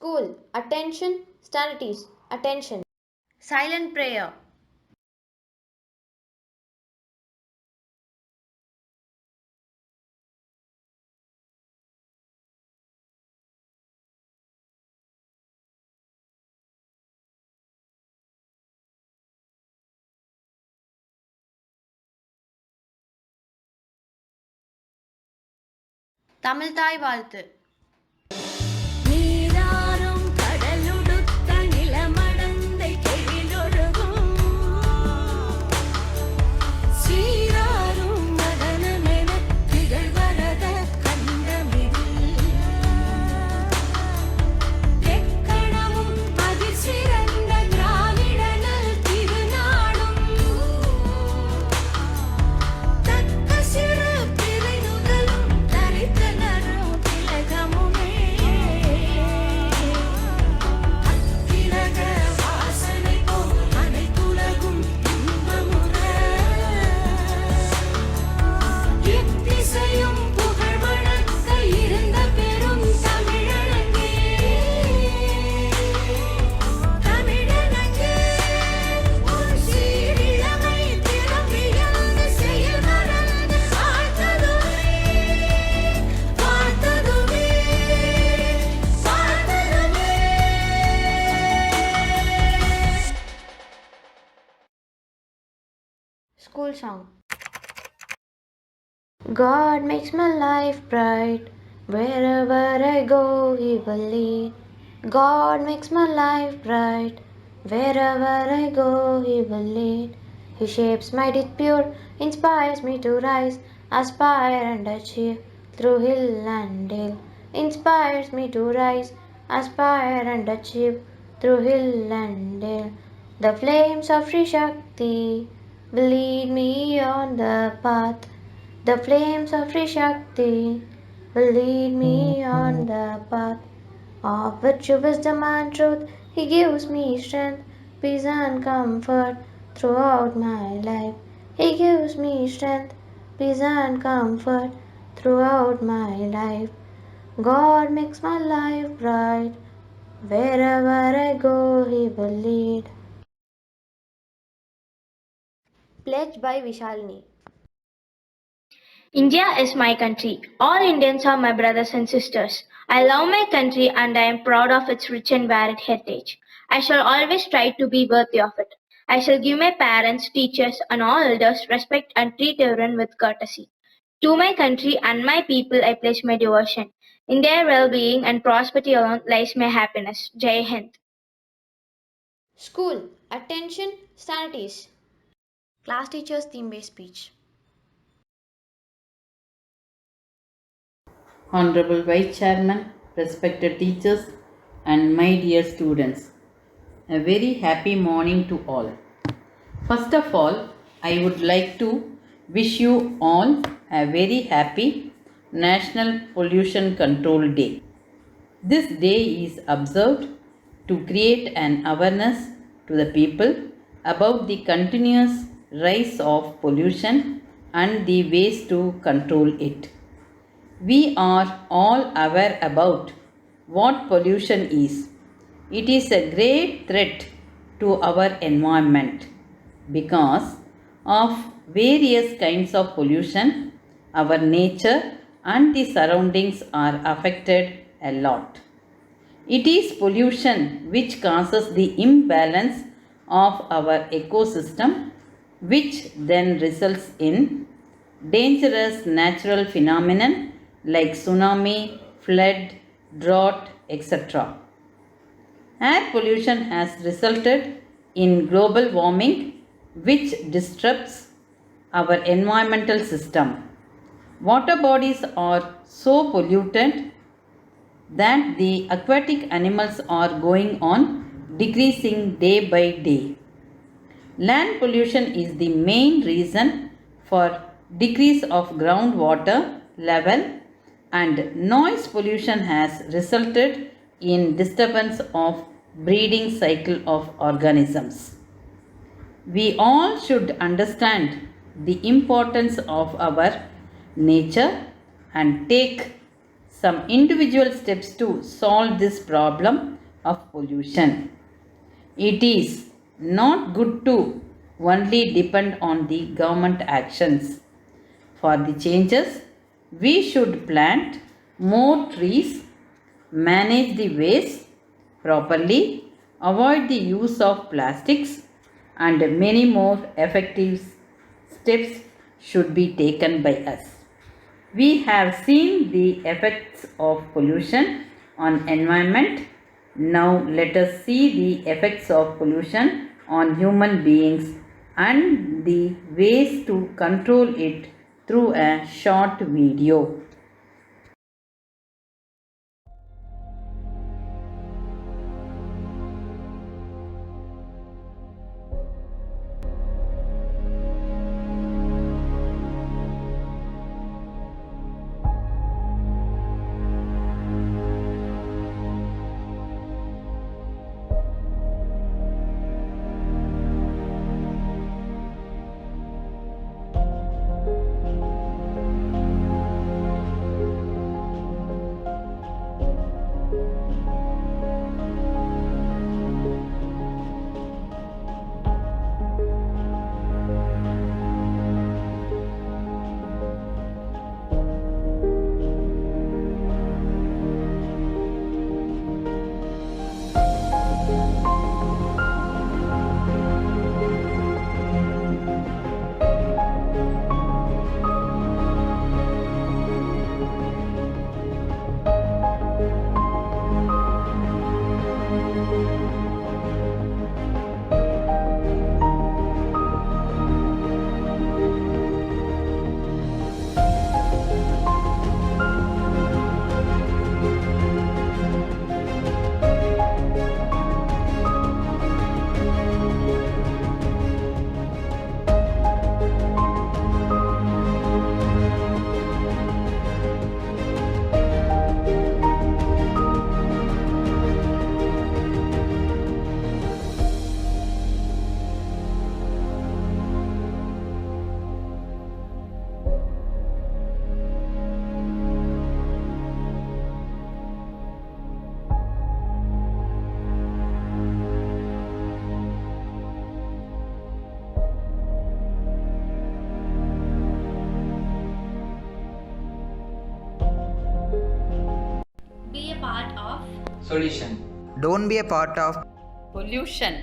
School, attention, standards, attention. Silent prayer. Tamil Thai வாழ்த்து. நீராறும் கடலுடுத்த நிலமடந்தை கெழிலொழுகும் சீராரும் மதனமென திகழ்வரத கண்டமிதில் எக்கணமும் அதிசிறந்த திராவிடனல் திருநாடும் தக்க சிறு பிறைநுதலும் தரித்தனரும் திலகமுமே அத்திலக வாசனை போல் அனைத்துலகும் இன்பமுற எத்திசையும் புகழ் வழங்க இருந்த பெரும் தமிழனங்கே தமிழனங்கே உன் சீரிழமை திறமையான செயல் மறந்து வாழ்த்ததுமே வாழ்த்ததுமே வாழ்த்ததுமே. School song. God makes my life bright. Wherever I go, He will lead. God makes my life bright. Wherever I go, He will lead. He shapes my deed pure, inspires me to rise, aspire and achieve through hill and dale. Inspires me to rise, aspire and achieve through hill and dale. The flames of Sri Shakti will lead me on the path. The flames of Sri Shakti will lead me on the path of virtue, wisdom and truth. He gives me strength, peace and comfort throughout my life. He gives me strength, peace and comfort throughout my life. God makes my life bright. Wherever I go, He will lead. Pledge by Vishalini. India is my country. All Indians are my brothers and sisters. I love my country and I am proud of its rich and varied heritage. I shall always try to be worthy of it. I shall give my parents, teachers, and all elders respect and treat everyone with courtesy. To my country and my people I pledge my devotion. In their well-being and prosperity alone lies my happiness. Jai Hind. School, attention, standards. Class teacher's theme-based speech. Honorable Vice Chairman, respected teachers, and my dear students, a very happy morning to all. First of all, I would like to wish you all a very happy National Pollution Control Day. This day is observed to create an awareness to the people about the continuous rise of pollution and the ways to control it. We are all aware about what pollution is. It is a great threat to our environment because of various kinds of pollution. Our nature and the surroundings are affected a lot. It is pollution which causes the imbalance of our ecosystem, which then results in dangerous natural phenomenon like tsunami, flood, drought, etc. Air pollution has resulted in global warming, which disrupts our environmental system. Water bodies are so polluted that the aquatic animals are going on decreasing day by day. Land pollution is the main reason for decrease of groundwater level, and noise pollution has resulted in disturbance of breeding cycle of organisms. We all should understand the importance of our nature and take some individual steps to solve this problem of pollution. It is not good to only depend on the government actions. For the changes, we should plant more trees, manage the waste properly, avoid the use of plastics, and many more effective steps should be taken by us. We have seen the effects of pollution on environment. Now let us see the effects of pollution on human beings and the ways to control it through a short video. Be a part of Solution. Don't be a part of Pollution.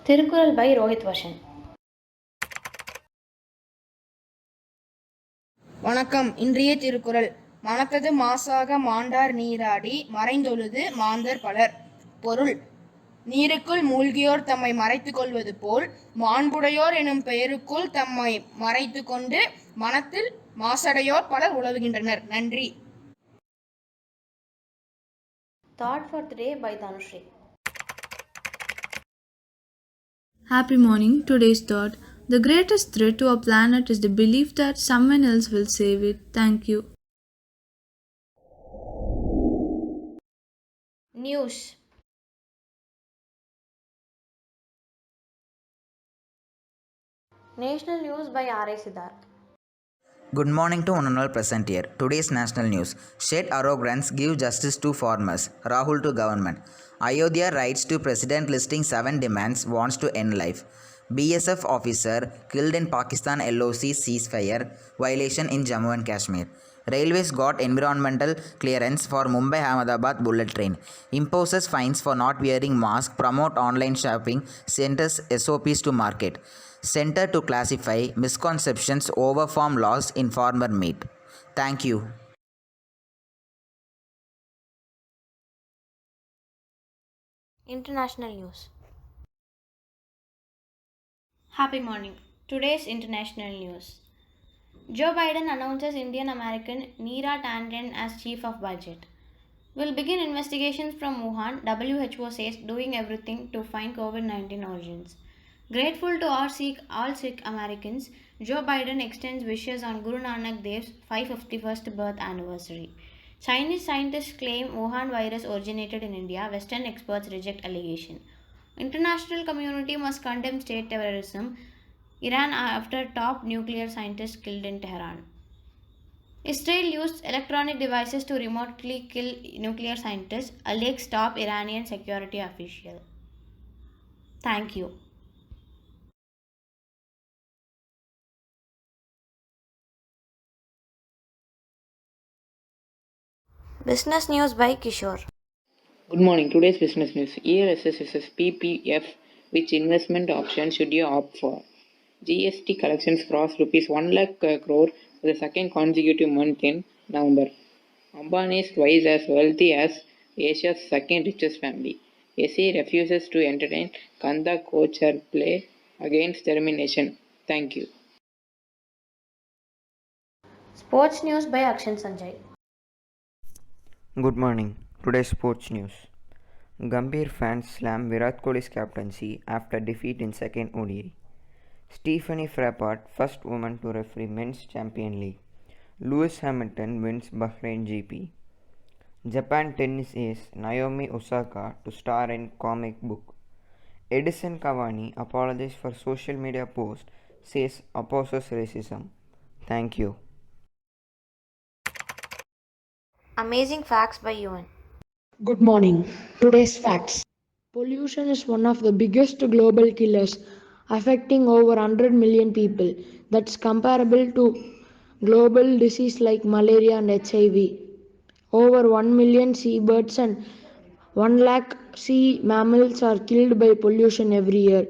Thirukkural by Rohit வர்ஷன். வணக்கம். இன்றைய திருக்குறள். மனத்தது மாசாக மாண்டார் நீராடி மறைந்தொழுது மாந்தர் பலர். பொருள்: நீருக்குள் மூழ்கியோர் தம்மை மறைத்துக் கொள்வது போல் மாண்புடையோர் எனும் பெயருக்குள் தம்மை மறைத்து கொண்டு மனத்தில் மாசடையோர் பலர் உலவுகின்றனர். நன்றி. Thought for the day by Dhanushri. Happy morning. Today's thought: the greatest threat to our planet is the belief that someone else will save it. Thank you. News. National news by R.A. Siddharth. Good morning to one and all present here. Today's national news. State arrogance give justice to farmers. Rahul to government. Ayodhya writes to president listing 7 demands, wants to end life. BSF officer killed in Pakistan LOC ceasefire violation in Jammu and Kashmir. Railways got environmental clearance for Mumbai-Ahmedabad bullet train. Imposes fines for not wearing mask. Promote online shopping. Centers SOPs to market. Center to classify misconceptions over farm laws in farmer meet. Thank you. International news. Happy morning. Today's international news. Joe Biden announces Indian American Neera Tanden as chief of budget. Will begin investigations from Wuhan, WHO says doing everything to find COVID 19 origins. Grateful to all Sikh Americans, Joe Biden extends wishes on Guru Nanak Dev's 551st birth anniversary. Chinese scientists claim Wuhan virus originated in India. Western experts reject allegation. International community must condemn state terrorism. Iran after top nuclear scientist killed in Tehran. Israel used electronic devices to remotely kill nuclear scientists, alleges top Iranian security official. Thank you. Business news by Kishore. Good morning. Today's business news. ELSS PPF. Which investment option should you opt for? GST collections crossed rupees 1 lakh crore for the second consecutive month in November. Ambani is twice as wealthy as Asia's second richest family. SE refuses to entertain Kanda Kochar play against termination. Thank you. Sports news by Akshan Sanjay. Good morning. Today's sports news. Gambhir fans slam Virat Kohli's captaincy after defeat in second ODI. Stephanie Frappart, first woman to referee Men's Champion League. Lewis Hamilton wins Bahrain GP. Japan tennis ace Naomi Osaka to star in comic book. Edison Cavani apologizes for social media post, says opposes racism. Thank you. Amazing facts by UN. Good morning. Today's facts. Pollution is one of the biggest global killers, affecting over 100 million people. That's comparable to global disease like malaria and HIV. Over 1 million seabirds and 1 lakh sea mammals are killed by pollution every year.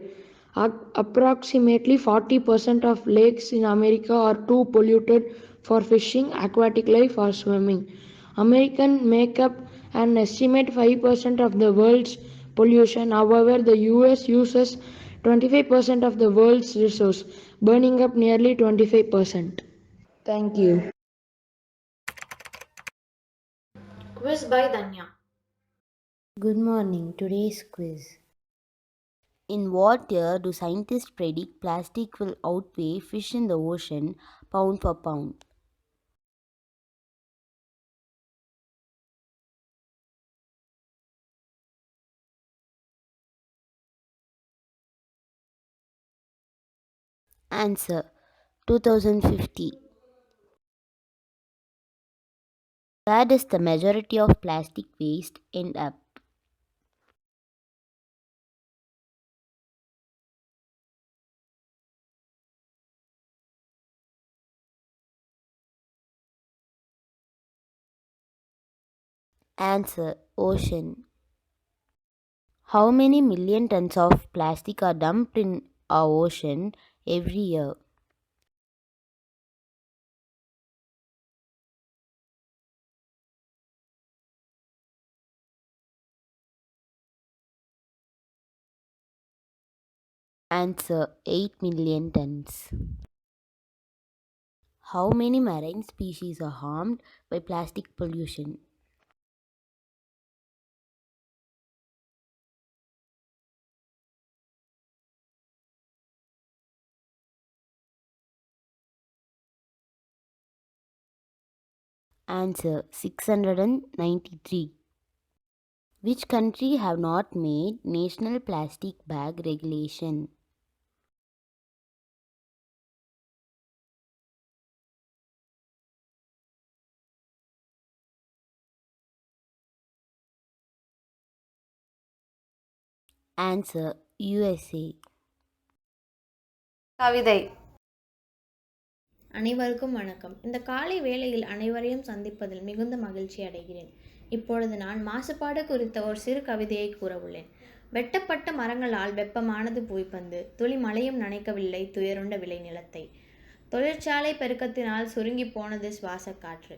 Approximately 40% of lakes in America are too polluted for fishing, aquatic life, or swimming. Americans make up an estimate 5% of the world's pollution. However, the US uses 25% of the world's resource, burning up nearly 25%. Thank you. Quiz by Danya. Good morning. Today's quiz. In what year do scientists predict plastic will outweigh fish in the ocean pound for pound? Answer 2050. Where does the majority of plastic waste end up? Answer ocean. How many million tons of plastic are dumped in our ocean every year? Answer 8 million tons. How many marine species are harmed by plastic pollution? Answer 693. Which country have not made national plastic bag regulation? Answer USA. கவிதை. அனைவருக்கும் வணக்கம். இந்த காலை வேளையில் அனைவரையும் சந்திப்பதில் மிகுந்த மகிழ்ச்சி அடைகிறேன். இப்பொழுது நான் மாசுபாடு குறித்த ஒரு சிறு கவிதையை கூற உள்ளேன். வெட்டப்பட்ட மரங்களால் வெப்பமானது பூய்ப்பந்து, துளி மழையும் நனைக்கவில்லை துயருண்ட விளைநிலத்தை. தொழிற்சாலை பெருக்கத்தினால் சுருங்கி போனது சுவாச காற்று.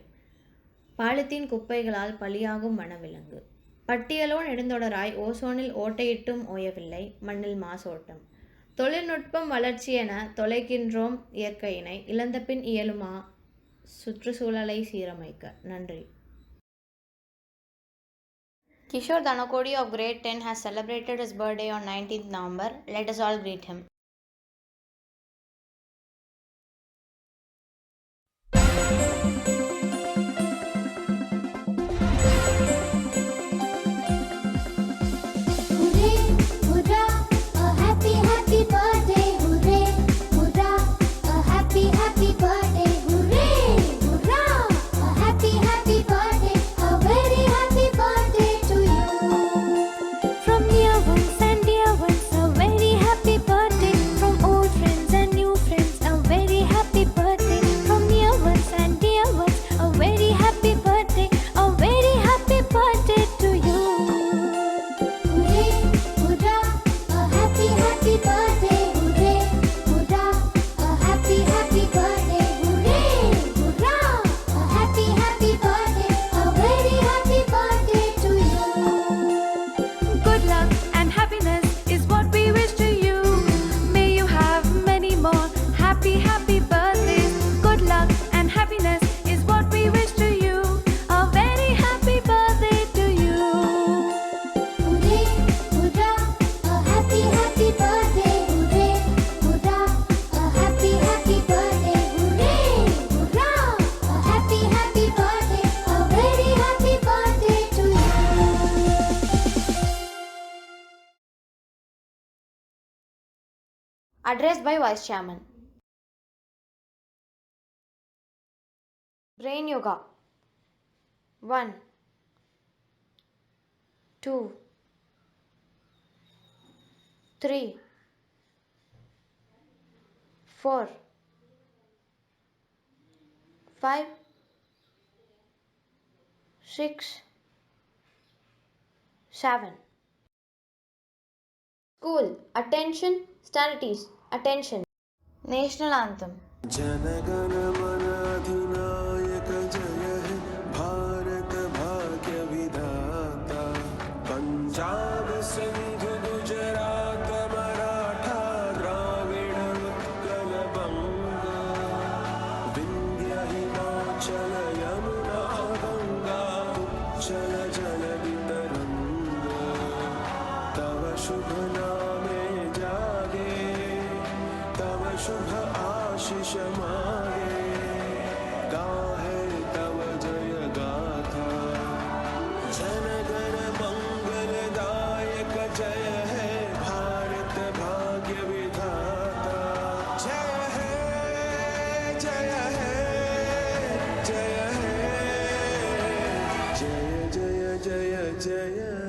பாலித்தீன் குப்பைகளால் பலியாகும் வனவிலங்கு. பட்டியலோ நெடுந்தொடராய் ஓசோனில் ஓட்டையிட்டும் ஓயவில்லை மண்ணில் மாசோட்டம். தொழில்நுட்பம் வளர்ச்சி என தொலைக்கின்றோம் இயற்கையினை, இழந்தபின் இயலுமா சுற்றுச்சூழலை சீரமைக்க. நன்றி. Kishore Danakodi of grade 10 has celebrated his birthday on 19th November. Let us all greet him. Hooray, hurrah, a happy, happy birthday. Hooray, hurrah, a happy, happy birthday. Hooray, hurrah, a happy, happy birthday. A very happy birthday to you. From near ones and dear ones, a very happy birthday. From old friends and new friends, a very happy birthday. From near ones and dear ones, a very happy birthday. A very happy birthday to you. Hooray, hurrah, a happy, happy birthday. Hooray, hurrah, a happy, happy birthday. Hooray, hurrah, a happy, happy birthday. A very happy birthday to you. Good luck and happiness is what we wish to you. May you have many more happy, happy birthdays. Good luck and happiness is what we wish to you. A very happy birthday to you. Hooray, hurrah, a happy, happy birthday. Hooray, hurrah, a happy, happy birthday. Hooray, hurrah, a happy, happy birthday. A very happy birthday to you. Addressed by Vice Chairman. Brain Yoga. 1, 2, 3, 4, 5, 6, 7. School, attention, standards, attention. National Anthem. जनगण मन अधिनायक जय हे भारत भाग्य विधाता पंजाब सिंध गुजरात मराठा द्राविड़ उत्कल बंग विंध्य हिमाचल यमुना गंगा उच्चल जलधि तरंग तव शुभ नामे जागे तव शुभ आशीष मागे गाहे तव जय गाथा जनगण मंगलदायक जय है भारत भाग्य विधाता जय है जय है जय है जय जय जय जय